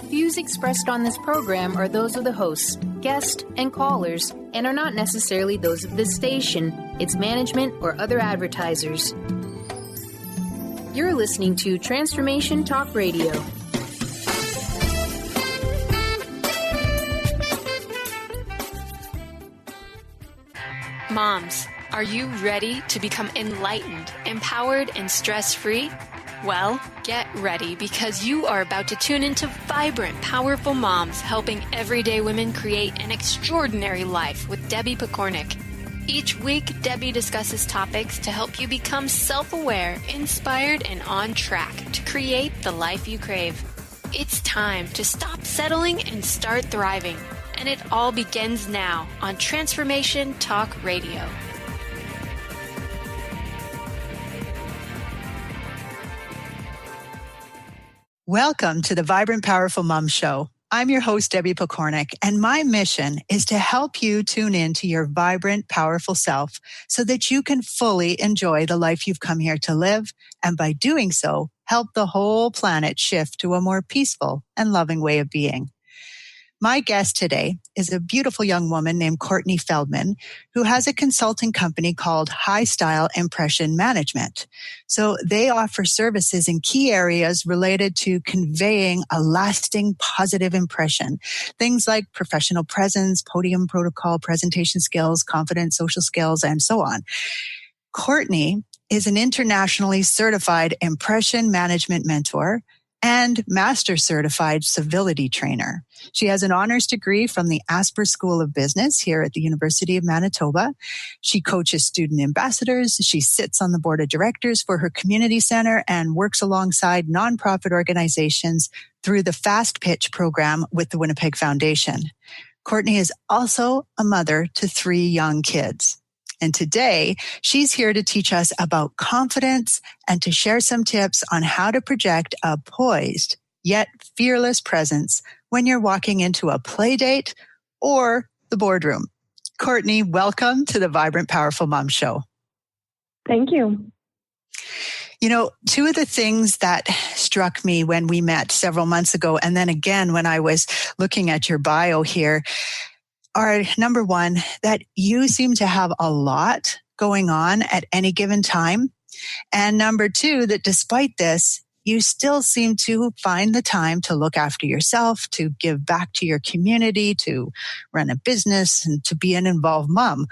Views expressed on this program are those of the hosts, guests, and callers, and are not necessarily those of this station, its management, or other advertisers. You're listening to Transformation Talk Radio. Moms, are you ready to become enlightened, empowered, and stress-free? Well, get ready because you are about to tune into vibrant, powerful moms helping everyday women create an extraordinary life with Debbie Pokornik. Each week, Debbie discusses topics to help you become self-aware, inspired, and on track to create the life you crave. It's time to stop settling and start thriving. And it all begins now on Transformation Talk Radio. Welcome to the Vibrant Powerful Mom Show. I'm your host, Debbie Pokornik, and my mission is to help you tune in to your vibrant, powerful self so that you can fully enjoy the life you've come here to live, and by doing so, help the whole planet shift to a more peaceful and loving way of being. My guest today is a beautiful young woman named Courtney Feldman, who has a consulting company called High Style Impression Management. So they offer services in key areas related to conveying a lasting positive impression. Things like professional presence, podium protocol, presentation skills, confidence, social skills, and so on. Courtney is an internationally certified impression management mentor and master certified civility trainer. She has an honors degree from the Asper School of Business here at the University of Manitoba. She coaches student ambassadors. She sits on the board of directors for her community center and works alongside nonprofit organizations through the Fast Pitch program with the Winnipeg Foundation. Courtney is also a mother to 3 young kids. And today, she's here to teach us about confidence and to share some tips on how to project a poised yet fearless presence when you're walking into a play date or the boardroom. Courtney, welcome to the Vibrant Powerful Mom Show. Thank you. You know, 2 of the things that struck me when we met several months ago, and then again when I was looking at your bio here, are number 1, that you seem to have a lot going on at any given time. And number 2, that despite this, you still seem to find the time to look after yourself, to give back to your community, to run a business, and to be an involved mom.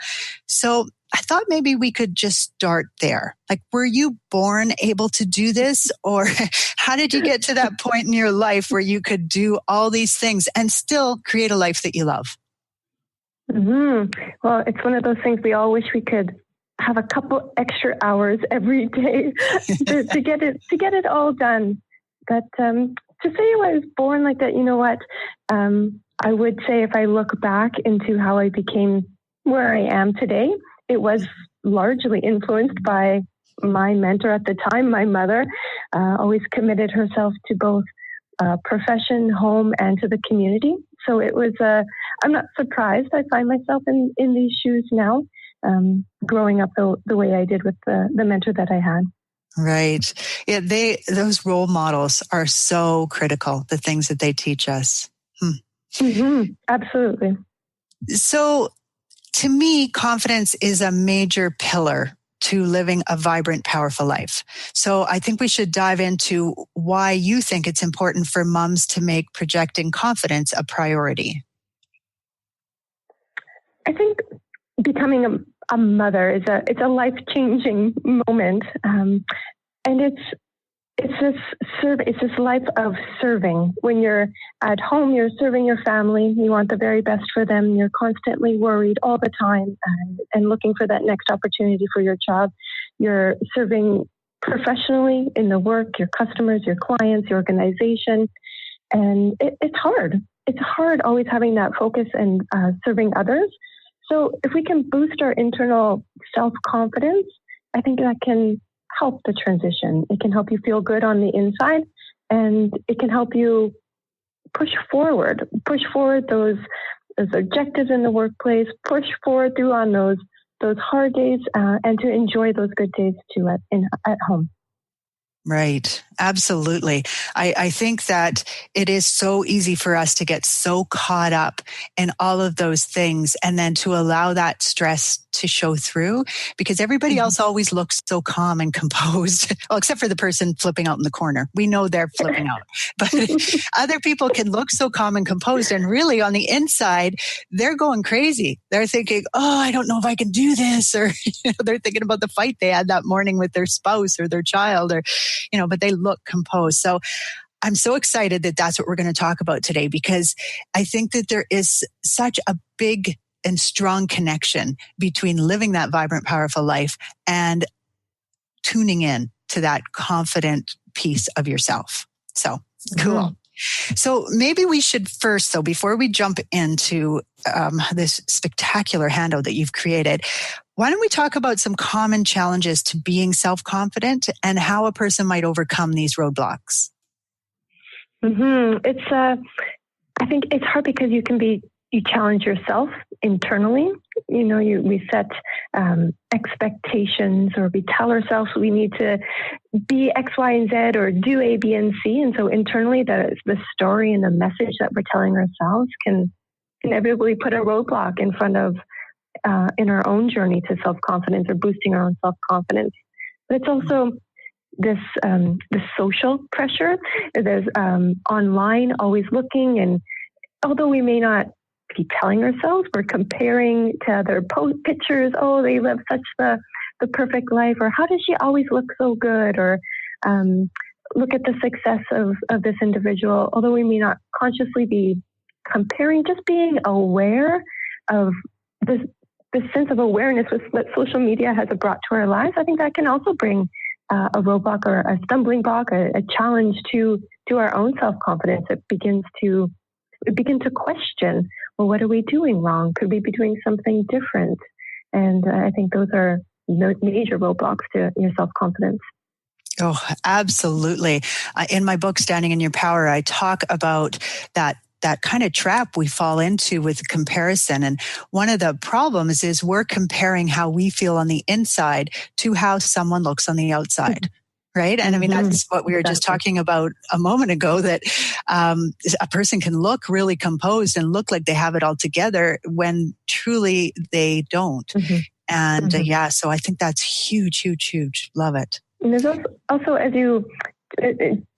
So I thought maybe we could just start there. Like, were you born able to do this? Or how did you get to that point in your life where you could do all these things and still create a life that you love? Well, it's one of those things we all wish we could have a couple extra hours every day to get it all done. But to say I was born like that, you know what? I would say if I look back into how I became where I am today, it was largely influenced by my mentor at the time, my mother. Always committed herself to both profession, home, and to the community. So it was, I'm not surprised I find myself in these shoes now, growing up the way I did with the mentor that I had. Right. Yeah, those role models are so critical, the things that they teach us. Absolutely. So to me, confidence is a major pillar to living a vibrant, powerful life. So I think we should dive into why you think it's important for moms to make projecting confidence a priority. I think becoming a mother it's a life-changing moment, and it's this life of serving. When you're at home, you're serving your family. You want the very best for them. You're constantly worried all the time and looking for that next opportunity for your child. You're serving professionally in the work, your customers, your clients, your organization. And it's hard. It's hard always having that focus and serving others. So if we can boost our internal self-confidence, I think that can help the transition. It can help you feel good on the inside, and it can help you push forward those objectives in the workplace, push forward through on those hard days, and to enjoy those good days too at home. Right. Absolutely. I think that it is so easy for us to get so caught up in all of those things and then to allow that stress to show through because everybody else always looks so calm and composed. Well, except for the person flipping out in the corner. We know they're flipping out, but other people can look so calm and composed. And really on the inside, they're going crazy. They're thinking, oh, I don't know if I can do this. Or they're thinking about the fight they had that morning with their spouse or their child or but they look composed. So I'm so excited that that's what we're going to talk about today because I think that there is such a big and strong connection between living that vibrant, powerful life and tuning in to that confident piece of yourself. So cool. So maybe we should first, though, before we jump into this spectacular handout that you've created, why don't we talk about some common challenges to being self-confident and how a person might overcome these roadblocks? I think it's hard because you challenge yourself internally. We set expectations, or we tell ourselves we need to be X, Y, and Z, or do A, B, and C. And so internally, the story and the message that we're telling ourselves can inevitably put a roadblock in front of in our own journey to self-confidence or boosting our own self-confidence. But it's also this social pressure. There's online, always looking, and although we may not be telling ourselves, we're comparing to other pictures. Oh, they live such the perfect life, or how does she always look so good, or look at the success of this individual. Although we may not consciously be comparing, just being aware of this sense of awareness that social media has brought to our lives, I think that can also bring a roadblock or a stumbling block, a challenge to our own self-confidence. It begin to question, well, what are we doing wrong? Could we be doing something different? And I think those are major roadblocks to your self-confidence. Oh, absolutely. In my book, Standing in Your Power, I talk about that kind of trap we fall into with comparison. And one of the problems is we're comparing how we feel on the inside to how someone looks on the outside. Right. And I mean, that's what we were just talking about a moment ago, that a person can look really composed and look like they have it all together when truly they don't. And so I think that's huge, huge, huge. Love it. And there's also as you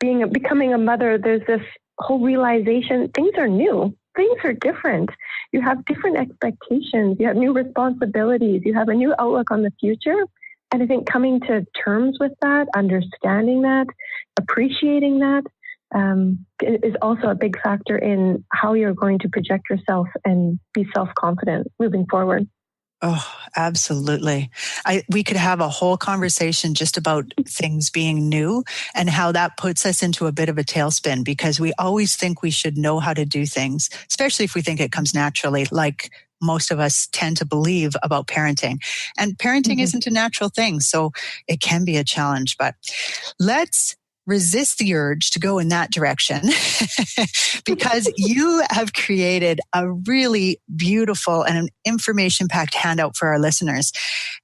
becoming a mother, there's this whole realization things are new, things are different. You have different expectations, you have new responsibilities, you have a new outlook on the future. And I think coming to terms with that, understanding that, appreciating that is also a big factor in how you're going to project yourself and be self-confident moving forward. Oh, absolutely. We could have a whole conversation just about things being new and how that puts us into a bit of a tailspin, because we always think we should know how to do things, especially if we think it comes naturally, like most of us tend to believe about parenting. And parenting isn't a natural thing, so it can be a challenge. But let's resist the urge to go in that direction because you have created a really beautiful and an information-packed handout for our listeners.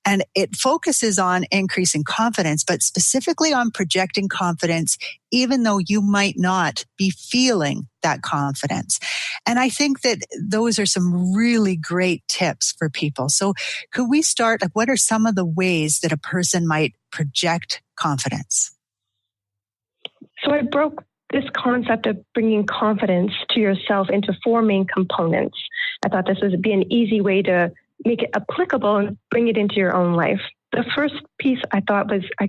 And it focuses on increasing confidence, but specifically on projecting confidence, even though you might not be feeling that confidence. And I think that those are some really great tips for people. So could we start, what are some of the ways that a person might project confidence? So I broke this concept of bringing confidence to yourself into 4 main components. I thought this would be an easy way to make it applicable and bring it into your own life. The first piece I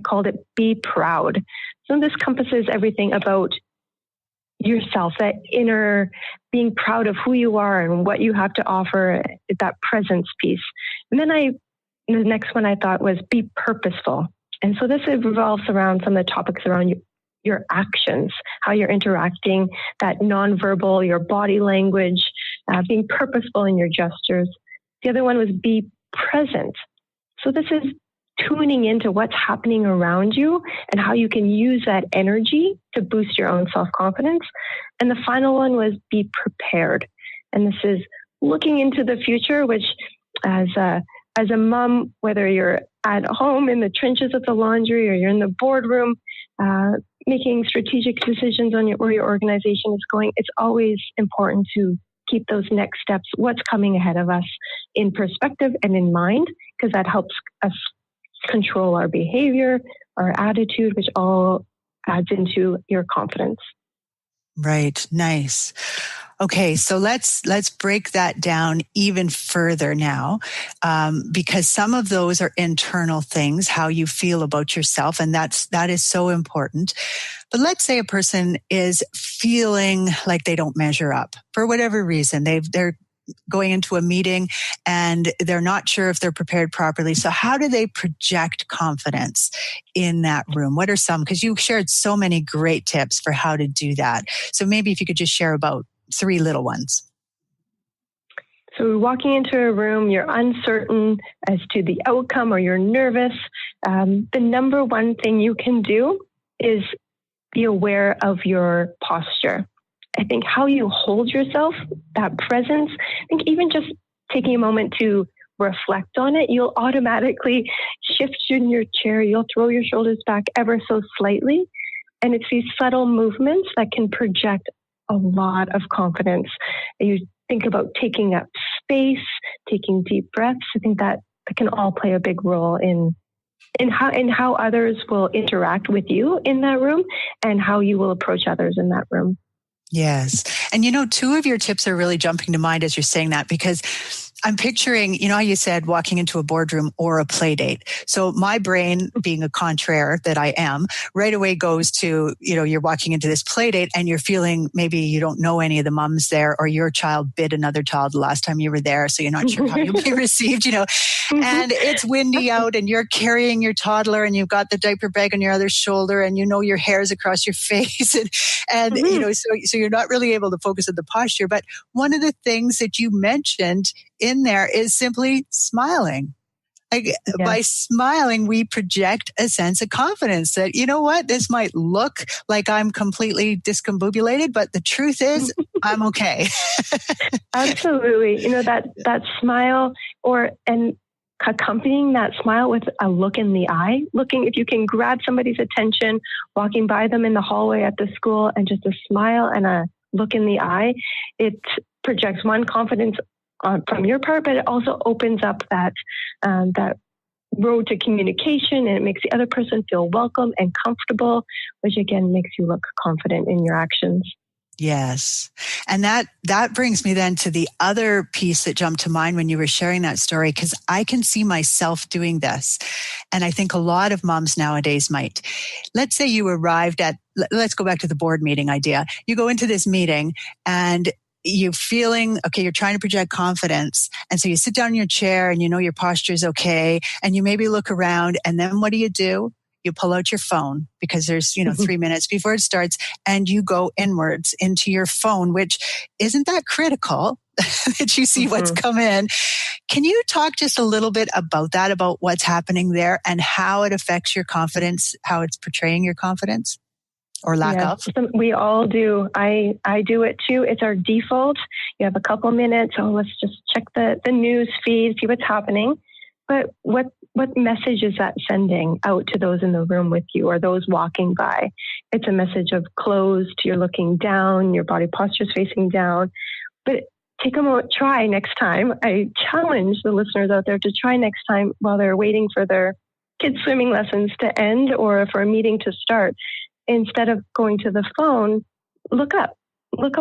called it be proud. So this encompasses everything about yourself, that inner being proud of who you are and what you have to offer, that presence piece. And then the next one I thought was be purposeful. And so this revolves around some of the topics around your actions, how you're interacting, that nonverbal, your body language, being purposeful in your gestures. The other one was be present. So this is tuning into what's happening around you and how you can use that energy to boost your own self-confidence. And the final one was be prepared. And this is looking into the future, which as as a mom, whether you're at home in the trenches of the laundry or you're in the boardroom, making strategic decisions on where your organization is going, it's always important to keep those next steps, what's coming ahead of us, in perspective and in mind, because that helps us control our behavior, our attitude, which all adds into your confidence. Right. Nice. Okay, so let's break that down even further now, because some of those are internal things, how you feel about yourself, and that is so important. But let's say a person is feeling like they don't measure up for whatever reason. They're going into a meeting and they're not sure if they're prepared properly. So how do they project confidence in that room? What are some, because you shared so many great tips for how to do that. So maybe if you could just share about 3 little ones. So walking into a room, you're uncertain as to the outcome or you're nervous. The number one thing you can do is be aware of your posture. I think how you hold yourself, that presence, I think even just taking a moment to reflect on it, you'll automatically shift in your chair. You'll throw your shoulders back ever so slightly. And it's these subtle movements that can project a lot of confidence. You think about taking up space, taking deep breaths. I think that can all play a big role in how others will interact with you in that room and how you will approach others in that room. Yes. And 2 of your tips are really jumping to mind as you're saying that, because I'm picturing, how you said walking into a boardroom or a play date. So my brain, being a contraire that I am, right away goes to, you're walking into this play date and you're feeling maybe you don't know any of the moms there, or your child bit another child the last time you were there. So you're not sure how you'll be received, and it's windy out and you're carrying your toddler and you've got the diaper bag on your other shoulder and your hair's across your face. And so you're not really able to focus on the posture. But one of the things that you mentioned in there is simply smiling. By smiling, we project a sense of confidence that, this might look like I'm completely discombobulated, but the truth is I'm okay. Absolutely. That smile and accompanying that smile with a look in the eye, if you can grab somebody's attention, walking by them in the hallway at the school, and just a smile and a look in the eye, it projects confidence from your part, but it also opens up that road to communication, and it makes the other person feel welcome and comfortable, which again makes you look confident in your actions. Yes. And that brings me then to the other piece that jumped to mind when you were sharing that story, because I can see myself doing this. And I think a lot of moms nowadays might. Let's say you arrived let's go back to the board meeting idea. You go into this meeting and you're feeling, okay, you're trying to project confidence. And so you sit down in your chair and your posture is okay. And you maybe look around, and then what do? You pull out your phone because there's, 3 minutes before it starts, and you go inwards into your phone, which isn't that critical that you see what's come in. Can you talk just a little bit about that, about what's happening there and how it affects your confidence, how it's portraying your confidence? Or lack of? We all do. I do it too. It's our default. You have a couple minutes. Oh, let's just check the news feed, see what's happening. But what message is that sending out to those in the room with you or those walking by? It's a message of closed. You're looking down. Your body posture is facing down. But take a moment. Try next time. I challenge the listeners out there to try next time while they're waiting for their kids' swimming lessons to end or for a meeting to start. Instead of going to the phone, look up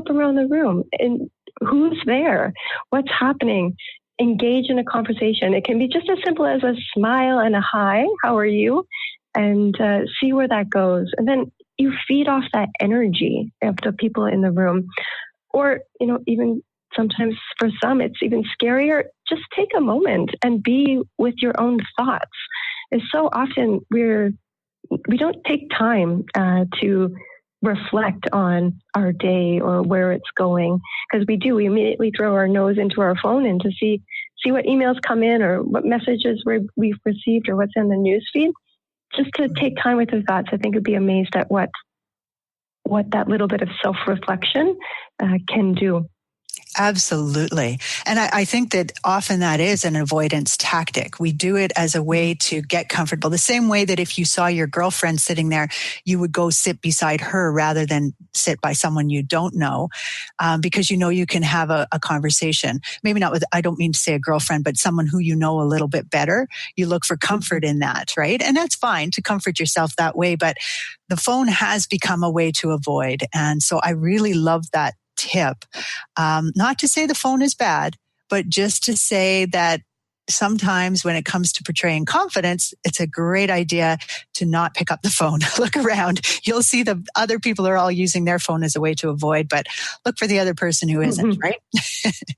around the room and who's there, what's happening, engage in a conversation. It can be just as simple as a smile and a hi, how are you? And see where that goes. And then you feed off that energy of the people in the room. Or, even sometimes for some, it's even scarier. Just take a moment and be with your own thoughts. And so often we don't take time to reflect on our day or where it's going, because we immediately throw our nose into our phone and to see what emails come in or what messages we've received or what's in the news feed. Just to take time with your thoughts. I think you'd be amazed at what that little bit of self-reflection can do. Absolutely. And I think that often that is an avoidance tactic. We do it as a way to get comfortable. The same way that if you saw your girlfriend sitting there, you would go sit beside her rather than sit by someone you don't know, because you know you can have a conversation. Maybe not with, I don't mean to say a girlfriend, but someone who you know a little bit better. You look for comfort in that, right? And that's fine to comfort yourself that way. But the phone has become a way to avoid. And so I really love that tip. Not to say the phone is bad, but just to say that sometimes when it comes to portraying confidence, it's a great idea to not pick up the phone. Look around. You'll see the other people are all using their phone as a way to avoid, but look for the other person who isn't, right?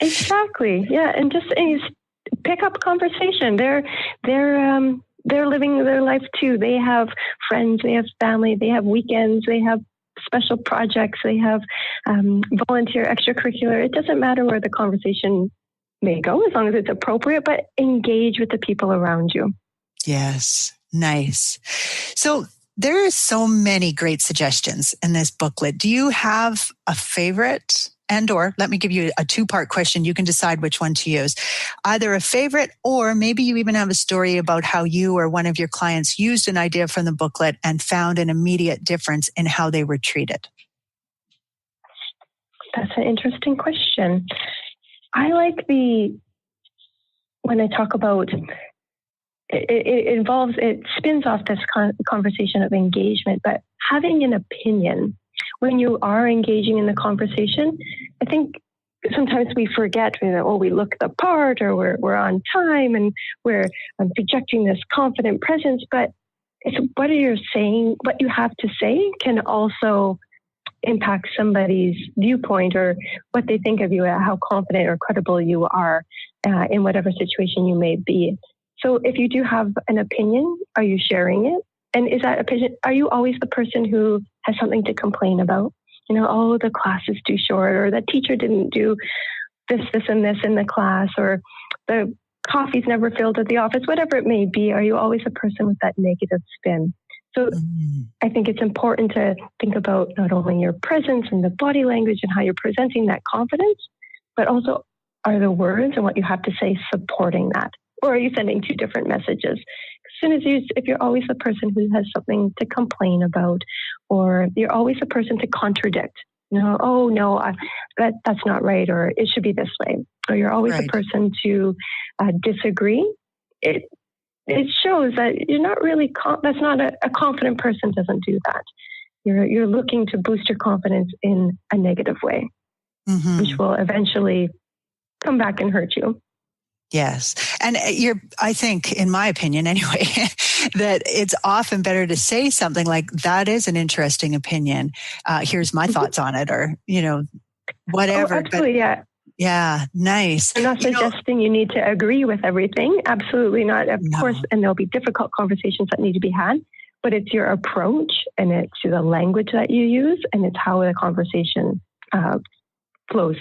Exactly. Yeah. And just pick up conversation. They're living their life too. They have friends, they have family, they have weekends, they have special projects, they have volunteer, extracurricular. It doesn't matter where the conversation may go as long as it's appropriate, but engage with the people around you. Yes. Nice. So there are so many great suggestions in this booklet. Do you have a favorite? And or let me give you a two-part question. You can decide which one to use. Either a favorite, or maybe you even have a story about how you or one of your clients used an idea from the booklet and found an immediate difference in how they were treated. That's an interesting question. I like when I talk about, it spins off this conversation of engagement, but having an opinion when you are engaging in the conversation. I think sometimes we forget, we look the part, or we're on time, and we're projecting this confident presence. But it's what you're saying, what you have to say can also impact somebody's viewpoint or what they think of you, how confident or credible you are in whatever situation you may be. So if you do have an opinion, are you sharing it? And is that opinion, are you always the person who has something to complain about? The class is too short, or the teacher didn't do this, and this in the class, or the coffee's never filled at the office, whatever it may be. Are you always a person with that negative spin? So I think it's important to think about not only your presence and the body language and how you're presenting that confidence, but also are the words and what you have to say supporting that? Or are you sending two different messages? If you're always the person who has something to complain about, or you're always the person to contradict, that's not right, or it should be this way, or you're always the person to disagree, it shows that you're not really, that's not a confident person doesn't do that. You're looking to boost your confidence in a negative way, which will eventually come back and hurt you. Yes. And I think, in my opinion anyway, that it's often better to say something like, that is an interesting opinion. Here's my thoughts on it, or, whatever. Oh, absolutely, but, yeah. Yeah, nice. I'm not suggesting you need to agree with everything. Absolutely not. Of course, and there'll be difficult conversations that need to be had, but it's your approach, and it's the language that you use, and it's how the conversation flows.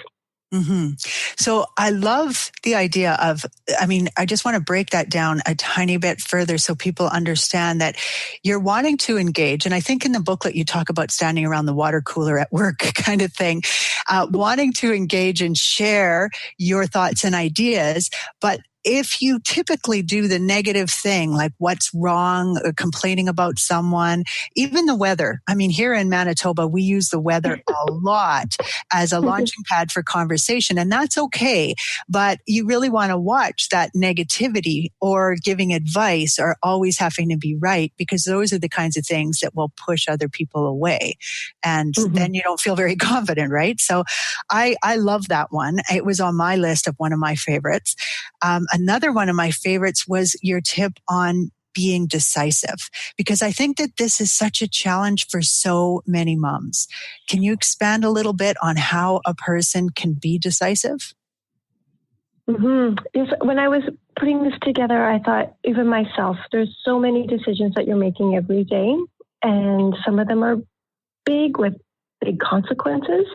So I love the idea of, I just want to break that down a tiny bit further so people understand that you're wanting to engage. And I think in the booklet, you talk about standing around the water cooler at work kind of thing, wanting to engage and share your thoughts and ideas. But if you typically do the negative thing, like what's wrong, or complaining about someone, even the weather. Here in Manitoba, we use the weather a lot as a launching pad for conversation, and that's okay. But you really want to watch that negativity or giving advice or always having to be right, because those are the kinds of things that will push other people away. And then you don't feel very confident, right? So I love that one. It was on my list of one of my favorites. Another one of my favorites was your tip on being decisive, because I think that this is such a challenge for so many moms. Can you expand a little bit on how a person can be decisive? Yes, when I was putting this together, I thought, even myself, there's so many decisions that you're making every day, and some of them are big with big consequences,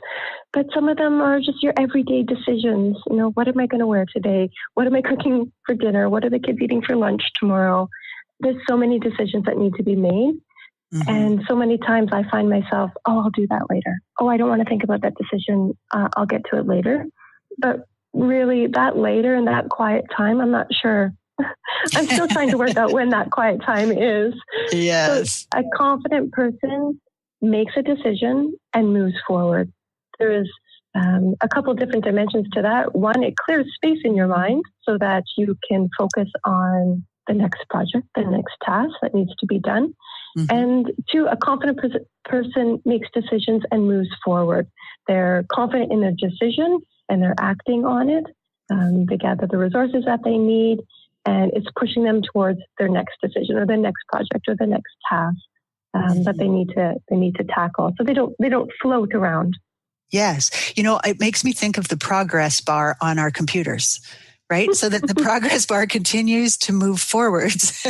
but some of them are just your everyday decisions. What am I going to wear today? What am I cooking for dinner? What are the kids eating for lunch tomorrow? There's so many decisions that need to be made. And so many times I find myself, I'll do that later. I don't want to think about that decision. I'll get to it later. but really that later in that quiet time, I'm not sure. I'm still trying to work out when that quiet time is. Yes. So a confident person makes a decision and moves forward. There is a couple different dimensions to that. One, it clears space in your mind so that you can focus on the next project, the next task that needs to be done. Mm-hmm. And two, a confident person makes decisions and moves forward. They're confident in their decision and they're acting on it. They gather the resources that they need, and it's pushing them towards their next decision or the next project or the next task that they need to tackle. So they don't float around. Yes. It makes me think of the progress bar on our computers, right? So that the progress bar continues to move forwards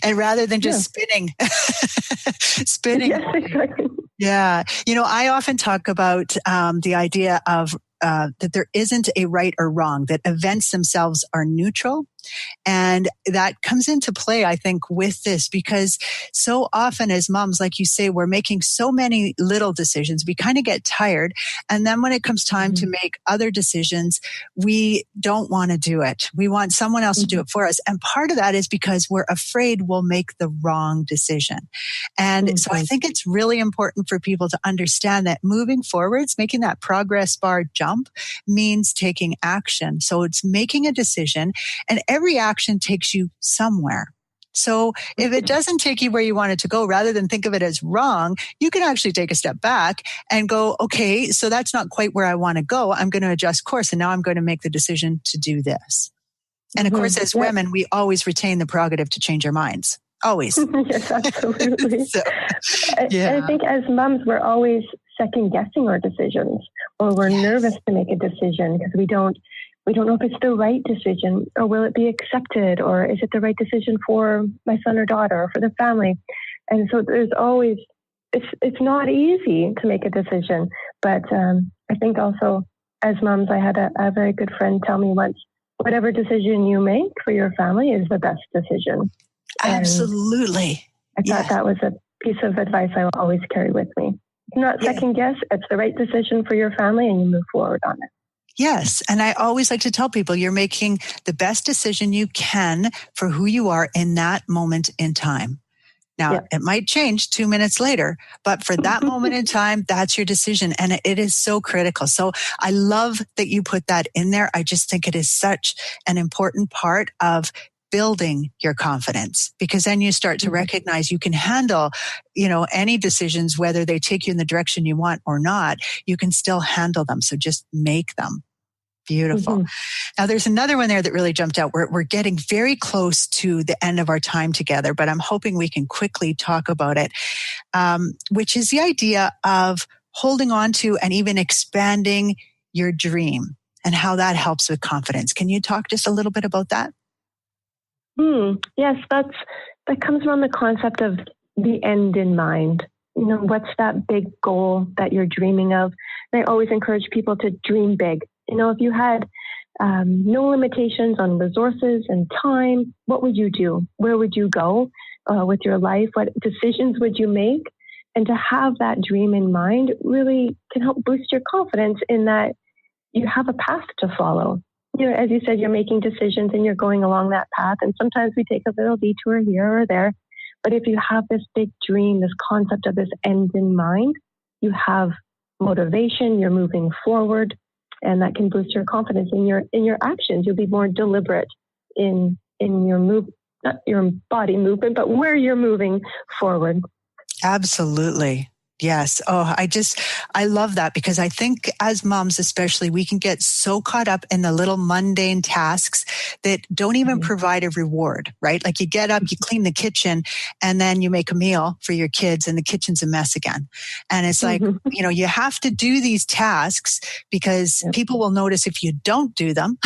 and rather than just spinning. Yes, exactly. Yeah. I often talk about the idea of that there isn't a right or wrong, that events themselves are neutral. And that comes into play, I think, with this, because so often as moms, like you say, we're making so many little decisions. We kind of get tired. And then when it comes time to make other decisions, we don't want to do it. We want someone else to do it for us. And part of that is because we're afraid we'll make the wrong decision. And so I think it's really important for people to understand that moving forwards, making that progress bar jump means taking action. So it's making a decision, and every action takes you somewhere. So if it doesn't take you where you want it to go, rather than think of it as wrong, you can actually take a step back and go, okay, so that's not quite where I want to go. I'm going to adjust course, and now I'm going to make the decision to do this. And of course, as women, we always retain the prerogative to change our minds. Always. Yes, absolutely. I think as moms, we're always second guessing our decisions, or we're nervous to make a decision because we don't know if it's the right decision, or will it be accepted, or is it the right decision for my son or daughter or for the family? And so there's always, it's not easy to make a decision. But I think also as moms, I had a very good friend tell me once, whatever decision you make for your family is the best decision. Absolutely. And I thought that was a piece of advice I will always carry with me. Not second guess. It's the right decision for your family, and you move forward on it. Yes. And I always like to tell people you're making the best decision you can for who you are in that moment in time. Now, it might change 2 minutes later, but for that moment in time, that's your decision. And it is so critical. So I love that you put that in there. I just think it is such an important part of building your confidence, because then you start to recognize you can handle, any decisions, whether they take you in the direction you want or not, you can still handle them. So just make them. Beautiful. Now there's another one there that really jumped out. We're getting very close to the end of our time together, but I'm hoping we can quickly talk about it, which is the idea of holding on to and even expanding your dream and how that helps with confidence. Can you talk just a little bit about that? Yes, that comes from the concept of the end in mind. What's that big goal that you're dreaming of? And I always encourage people to dream big. If you had no limitations on resources and time, what would you do? Where would you go with your life? What decisions would you make? And to have that dream in mind really can help boost your confidence in that you have a path to follow. As you said, you're making decisions and you're going along that path. And sometimes we take a little detour here or there. But if you have this big dream, this concept of this end in mind, you have motivation, you're moving forward, and that can boost your confidence in your actions. You'll be more deliberate in your move, not your body movement, but where you're moving forward. Absolutely. Yes. Oh, I love that, because I think as moms, especially, we can get so caught up in the little mundane tasks that don't even provide a reward, right? Like you get up, you clean the kitchen, and then you make a meal for your kids and the kitchen's a mess again. And it's like, you have to do these tasks because people will notice if you don't do them.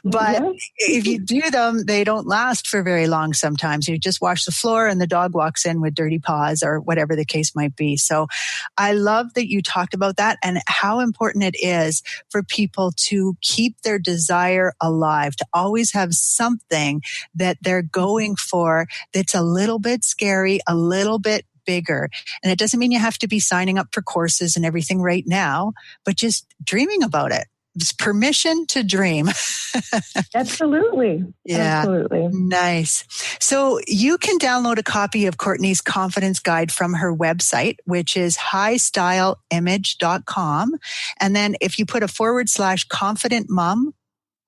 But if you do them, they don't last for very long sometimes. You just wash the floor and the dog walks in with dirty paws or whatever the case might be. So I love that you talked about that and how important it is for people to keep their desire alive, to always have something that they're going for that's a little bit scary, a little bit bigger. And it doesn't mean you have to be signing up for courses and everything right now, but just dreaming about it. permission to dream. Absolutely. Yeah. Absolutely. Nice. So you can download a copy of Courtney's confidence guide from her website, which is highstyleimage.com. And then if you put a /confident mom,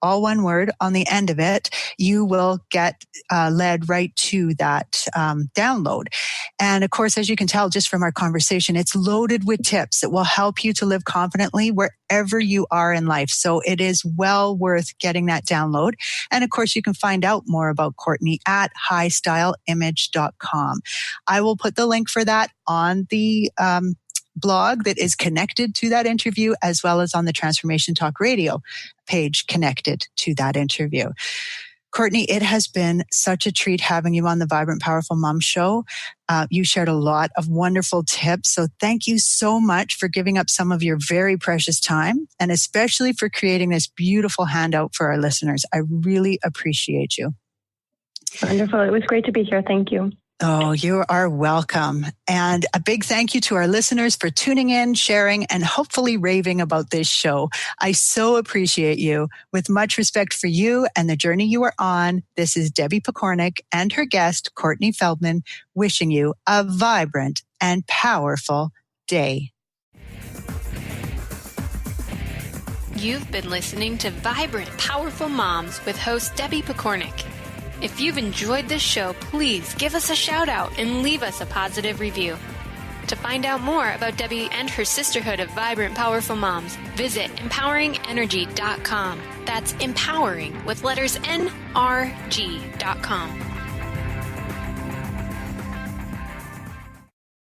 all one word on the end of it, you will get led right to that download. And of course, as you can tell just from our conversation, it's loaded with tips that will help you to live confidently wherever you are in life. So it is well worth getting that download. And of course, you can find out more about Courtney at highstyleimage.com. I will put the link for that on the blog that is connected to that interview, as well as on the Transformation Talk Radio page connected to that interview. Courtney, it has been such a treat having you on the Vibrant Powerful Mom Show. You shared a lot of wonderful tips. So thank you so much for giving up some of your very precious time, and especially for creating this beautiful handout for our listeners. I really appreciate you. Wonderful. It was great to be here. Thank you. Oh, you are welcome. And a big thank you to our listeners for tuning in, sharing, and hopefully raving about this show. I so appreciate you. With much respect for you and the journey you are on, this is Debbie Pokornik and her guest, Courtney Feldman, wishing you a vibrant and powerful day. You've been listening to Vibrant Powerful Moms with host Debbie Pokornik. If you've enjoyed this show, please give us a shout out and leave us a positive review. To find out more about Debbie and her sisterhood of Vibrant Powerful Moms, visit empoweringenergy.com. That's empowering with letters NRG.com.